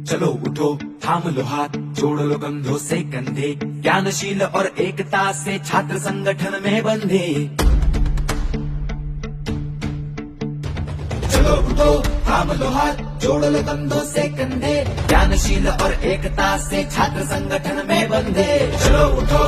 चलो उठो थाम लो हाथ जोड़ लो कंधों से कंधे ज्ञानशील और एकता से छात्र संगठन में बंधे। चलो उठो थाम लो हाथ जोड़ लो कंधों से कंधे ज्ञानशील और एकता से छात्र संगठन में बंधे। चलो उठो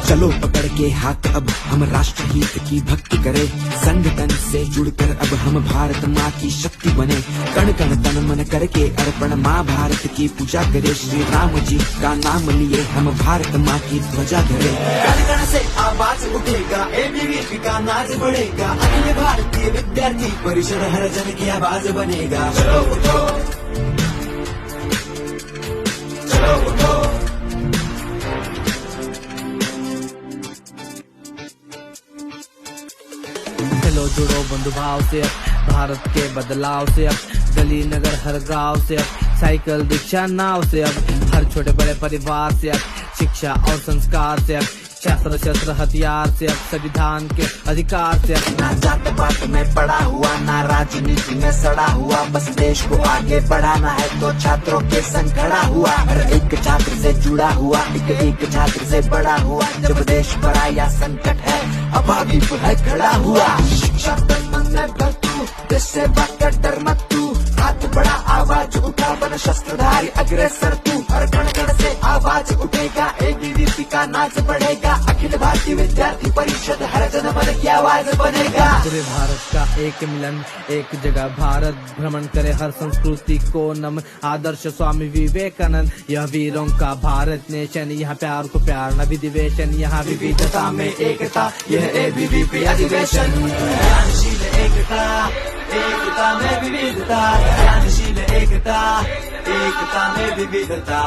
चलो पकड़ के हाथ अब हम राष्ट्रहित की भक्ति करें, संगठन से जुड़कर अब हम भारत माँ की शक्ति बने। कण कण तन मन करके अर्पण माँ भारत की पूजा करे, श्री राम जी का नाम लिए हम भारत माँ की ध्वजा धरे। कण कण से आवाज उठेगा एबीवीपी का नाच बढ़ेगा, अखिल भारतीय विद्यार्थी परिषद हर जन की आवाज बनेगा। चलो उठो चलो उठो चलो जुड़ो बंधुभाव से अब भारत के बदलाव से, अब गली नगर हर गांव से, अब साइकिल रिक्शा नाव से, अब हर छोटे बड़े परिवार से, अब शिक्षा और संस्कार से, अब शस्त्र शस्त्र हथियार से, अब संविधान के अधिकार से। ना जात पात में पड़ा हुआ ना राजनीति में सड़ा हुआ, बस देश को आगे बढ़ाना है तो छात्रों के संग खड़ा हुआ। हर एक छात्र से जुड़ा हुआ, एक छात्र से बड़ा हुआ, जब देश पर आया संकट है अभावी है खड़ा हुआ। शिक्षा तन मन में भर तू, देश सेवा का डर मत तू, हाथ बड़ा आवाज उठा बन शस्त्रधारी अग्रसर तू। हर कण कण से आवाज उठेगा एबीवीपी का नाच बढ़ेगा, अखिल भारतीय विद्यार्थी परिषद हर जन मन की आवाज बनेगा। पूरे भारत का एक मिलन एक जगह भारत भ्रमण करे, हर संस्कृति को नमन आदर्श स्वामी विवेकानंद। यह वीरों का भारत नेशन, यहाँ प्यार को प्यार न विधिवेशन, यहाँ विविधता में एकता यह एबीवीपी अधिवेशन। ज्ञानशील एकता एकता में विविधता, ज्ञानशील एकता एकता में विविधता।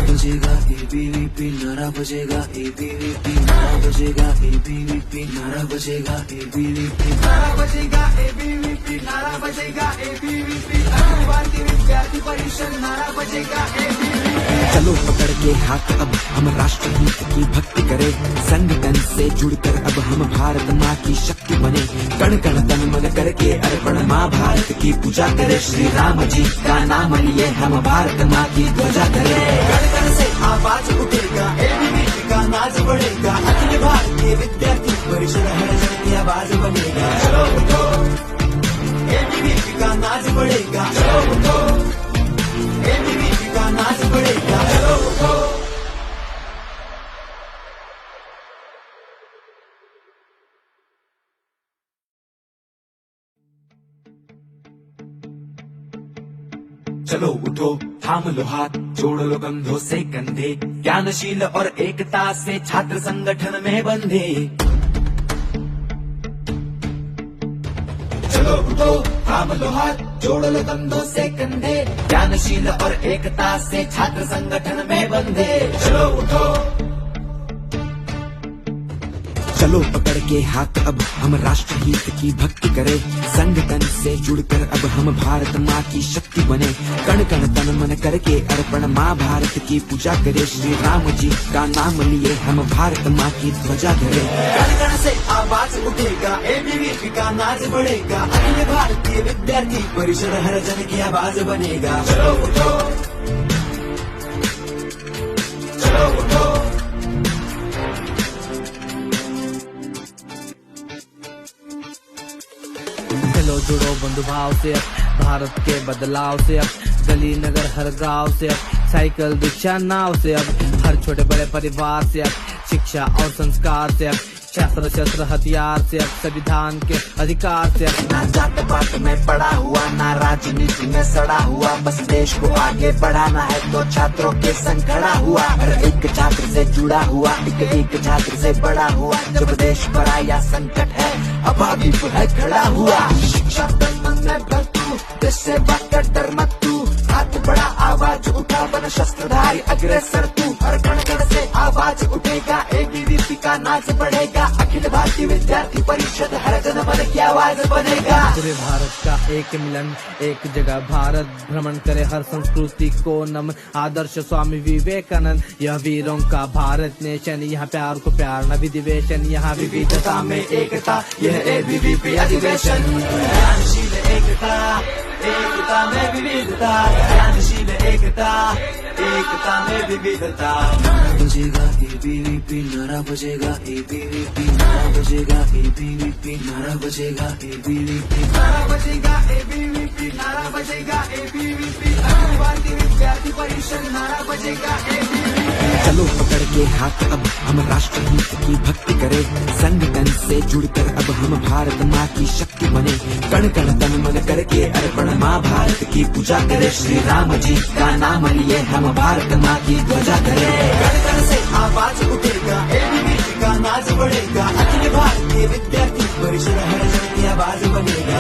बजेगा एबीवीपी नारा बजेगा एबीवीपी नारा बजेगा एबीवीपी नारा बजेगा एबीवीपी नारा बजेगा एबीवीपी नारा बजेगा एबीवीपी, अखिल भारतीय विद्यार्थी परिषद नारा बजेगा एबीवीपी। चलो पकड़ के हाथ अब हम राष्ट्रहित की भक्ति करें, संगठन से जुड़कर अब हम भारत माँ की शक्ति बने। कण कण तन मन करके अर्पण माँ भारत की पूजा करे, श्री राम जी का नाम लिए हम भारत माँ की ध्वजा धरे। कण कण से आवाज उठेगा एबीवीपी का नाच बढ़ेगा, अखिल भारतीय विद्यार्थी परिषद हर जन की आवाज बनेगा। चलो उठो एबीवीपी का नाच बढ़ेगा, चलो उठो एबीवीपी का नाच बढ़ेगा। चलो उठो चलो उठो थाम लो हाथ जोड़ लो कंधों से कंधे ज्ञानशील और एकता से छात्र संगठन में बंधे। चलो उठो थाम लो हाथ जोड़ लो कंधों से कंधे ज्ञानशील और एकता से छात्र संगठन में बंधे। चलो उठो चलो पकड़ के हाथ अब हम राष्ट्रहित की भक्ति करें, संगठन से जुड़कर अब हम भारत माँ की शक्ति बने। कण कण तन मन करके अर्पण माँ भारत की पूजा करे, श्री राम जी का नाम लिए हम भारत माँ की ध्वजा धरे। कण कण से आवाज उठेगा एबीवीपी का नाच बढ़ेगा, अखिल भारतीय विद्यार्थी परिषद हर जन की आवाज बनेगा। चलो उठो चलो उठो चलो जुड़ो बंधुभाव से, अब भारत के बदलाव से, अब गली नगर हर गांव से, अब साइकिल रिक्शा नाव से, अब हर छोटे बड़े परिवार से, अब शिक्षा और संस्कार से, अब शस्त्र शस्त्र हथियार से, अब संविधान के अधिकार से। ना जात पात में पड़ा हुआ ना राजनीति में सड़ा हुआ, बस देश को आगे बढ़ाना है तो छात्रों के संग खड़ा हुआ। हर एक छात्र से जुड़ा हुआ, एक छात्र से बड़ा हुआ, जब देश पर आया संकट है अभावी है खड़ा हुआ। शिक्षा तन मन में भर तू, देश सेवा का डर मत तू, हाथ बड़ा आवाज उठा बन शस्त्रधारी अग्रसर तू। हर कण कण से आवाज उठेगा एबीवीपी का नाच बढ़ेगा, अखिल भारतीय विद्यार्थी परिषद हर जन मन की आवाज बनेगा। पूरे भारत का एक मिलन एक जगह भारत भ्रमण करे, हर संस्कृति को नमन आदर्श स्वामी विवेकानंद। यह वीरों का भारत नेशन, यहाँ प्यार को प्यार न विधिवेशन, यहाँ विविधता में एकता यह एबीवीपी अधिवेशन। ज्ञानशील एकता एकता में विविधता, ज्ञानशील एकता, एकता में विविधता। बजेगा ABVP, नारा बजेगा ABVP, नारा बजेगा ABVP, नारा बजेगा ABVP, नारा बजेगा ABVP, नारा बजेगा ABVP, अखिल भारतीय विद्यार्थी परिषद, नारा बजेगा ABVP। चलो पकड़ के हाथ अब हम राष्ट्रहित की भक्ति करें, संगठन से जुड़कर अब हम भारत माँ की शक्ति बने, कण कण तन मन करके अर्पण माँ भारत की पूजा करें, श्री राम जी का नाम लिए हम भारत माँ की ध्वजा करें। कण कण से आवाज उठेगा, ABVP का नाज बढ़ेगा, अखिल भारतीय विद्यार्थी परिषद हर जन की आवाज बनेगा।